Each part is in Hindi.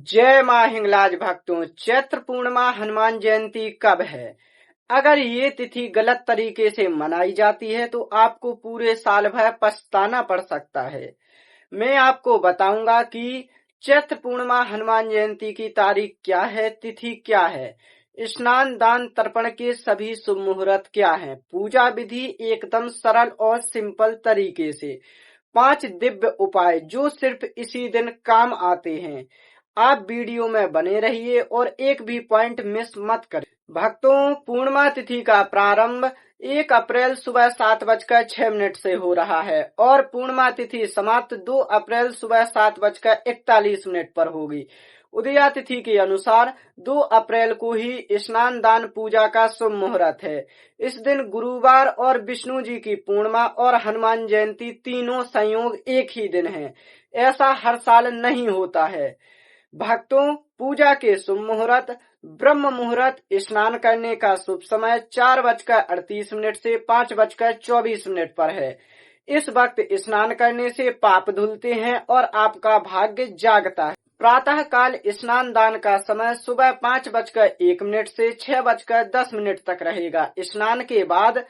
जय मां हिंगलाज भक्तों। चैत्र पूर्णिमा हनुमान जयंती कब है? अगर ये तिथि गलत तरीके से मनाई जाती है तो आपको पूरे साल भर पछताना पड़ सकता है। मैं आपको बताऊंगा कि चैत्र पूर्णिमा हनुमान जयंती की तारीख क्या है, तिथि क्या है, स्नान दान तर्पण के सभी शुभ मुहूर्त क्या हैं, पूजा विधि एकदम सरल और सिंपल तरीके से, 5 दिव्य उपाय जो सिर्फ इसी दिन काम आते हैं। आप वीडियो में बने रहिए और एक भी पॉइंट मिस मत करें। भक्तों, पूर्णिमा तिथि का प्रारंभ 1 अप्रैल सुबह 7:06 से हो रहा है और पूर्णिमा तिथि समाप्त 2 अप्रैल सुबह 7:41 पर होगी। उदया तिथि के अनुसार 2 अप्रैल को ही स्नान दान पूजा का शुभ मुहूर्त है। इस दिन गुरुवार और विष्णु जी की पूर्णिमा और हनुमान जयंती तीनों संयोग एक ही दिन है। ऐसा हर साल नहीं होता है। भक्तों, पूजा के शुभ मुहूर्त ब्रह्म मुहूर्त स्नान करने का शुभ समय 4:38 से 5:24 पर है। इस वक्त स्नान करने से पाप धुलते हैं और आपका भाग्य जागता है। प्रातः काल स्नान दान का समय सुबह 5:01 से 6:10 तक रहेगा। स्नान के बाद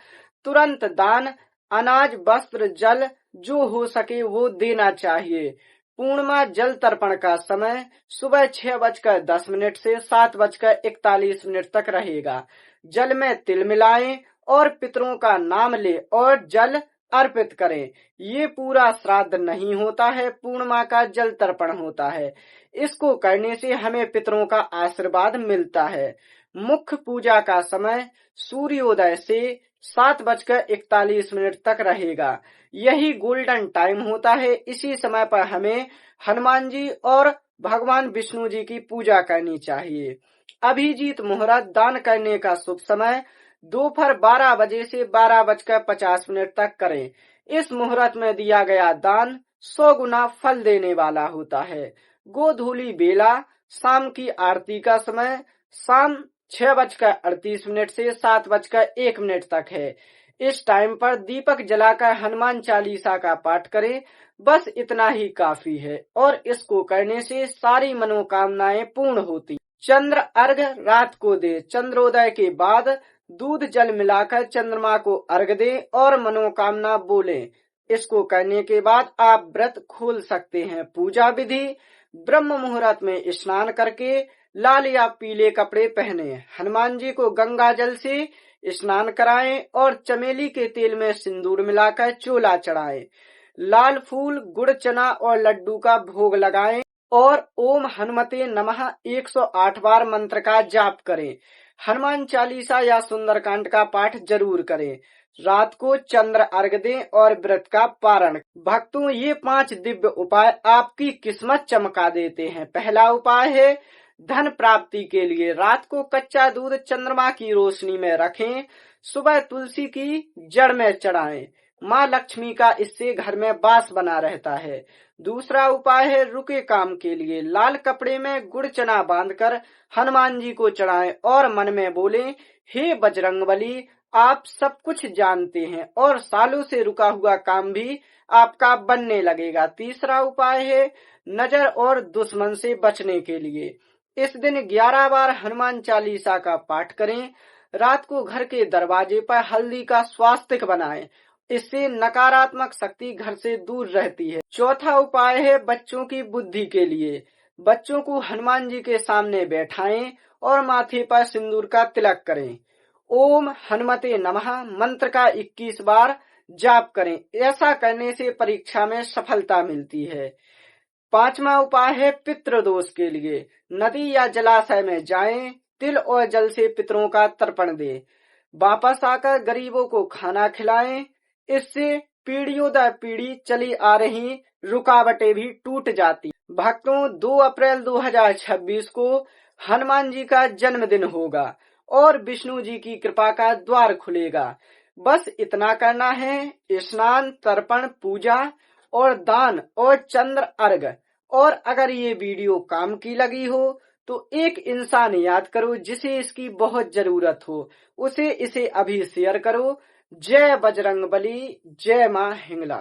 तुरंत दान, अनाज, वस्त्र, जल जो हो सके वो देना चाहिए। पूर्णिमा जल तर्पण का समय सुबह 6:10 से 7:41 तक रहेगा। जल में तिल मिलाएं और पितरों का नाम ले और जल अर्पित करें। ये पूरा श्राद्ध नहीं होता है, पूर्णिमा का जल तर्पण होता है। इसको करने से हमें पितरों का आशीर्वाद मिलता है। मुख्य पूजा का समय सूर्योदय से 7:41 तक रहेगा। यही गोल्डन टाइम होता है। इसी समय पर हमें हनुमान जी और भगवान विष्णु जी की पूजा करनी चाहिए। अभिजीत मुहूर्त दान करने का शुभ समय दोपहर 12 बजे से 12:50 तक करें। इस मुहूर्त में दिया गया दान 100 गुना फल देने वाला होता है। गोधूली बेला शाम की आरती का समय शाम 6:38 से 7:01 तक है। इस टाइम पर दीपक जलाकर हनुमान चालीसा का पाठ करें। बस इतना ही काफी है और इसको करने से सारी मनोकामनाएं पूर्ण होती। चंद्र अर्घ रात को दे। चंद्रोदय के बाद दूध जल मिलाकर चंद्रमा को अर्घ दें और मनोकामना बोलें। इसको करने के बाद आप व्रत खोल सकते हैं। पूजा विधि ब्रह्म मुहूर्त में स्नान करके लाल या पीले कपड़े पहने, हनुमान जी को गंगा जल से स्नान कराएं और चमेली के तेल में सिंदूर मिलाकर चोला चढ़ाएं। लाल फूल, गुड़, चना और लड्डू का भोग लगाएं और ओम हनुमते नमः 108 बार मंत्र का जाप करें। हनुमान चालीसा या सुंदरकांड का पाठ जरूर करें। रात को चंद्र अर्घ दें और व्रत का पारण। भक्तों, ये 5 दिव्य उपाय आपकी किस्मत चमका देते हैं। पहला उपाय है धन प्राप्ति के लिए रात को कच्चा दूध चंद्रमा की रोशनी में रखें। सुबह तुलसी की जड़ में चढ़ाएं। माँ लक्ष्मी का इससे घर में वास बना रहता है। दूसरा उपाय है रुके काम के लिए लाल कपड़े में गुड़ चना बांधकर हनुमान जी को चढ़ाएं और मन में बोलें, हे बजरंगबली, आप सब कुछ जानते हैं और सालों से रुका हुआ काम भी आपका बनने लगेगा। तीसरा उपाय है नजर और दुश्मन से बचने के लिए इस दिन 11 बार हनुमान चालीसा का पाठ करें। रात को घर के दरवाजे पर हल्दी का स्वास्तिक बनाएं। इससे नकारात्मक शक्ति घर से दूर रहती है। चौथा उपाय है बच्चों की बुद्धि के लिए बच्चों को हनुमान जी के सामने बैठाएं और माथे पर सिंदूर का तिलक करें। ओम हनुमते नमः मंत्र का 21 बार जाप करें। ऐसा करने से परीक्षा में सफलता मिलती है। पांचवा उपाय है पितृदोष के लिए नदी या जलाशय में जाएं, तिल और जल से पितरों का तर्पण दें। वापस आकर गरीबों को खाना खिलाएं। इससे पीढ़ियों दर पीढ़ी चली आ रही रुकावटें भी टूट जाती। भक्तों, 2 अप्रैल 2026 को हनुमान जी का जन्मदिन होगा और विष्णु जी की कृपा का द्वार खुलेगा। बस इतना करना है, स्नान, तर्पण, पूजा और दान और चंद्र अर्घ। और अगर ये वीडियो काम की लगी हो तो एक इंसान याद करो जिसे इसकी बहुत जरूरत हो, उसे इसे अभी शेयर करो। जय बजरंगबली, जय मां हिंगलाज।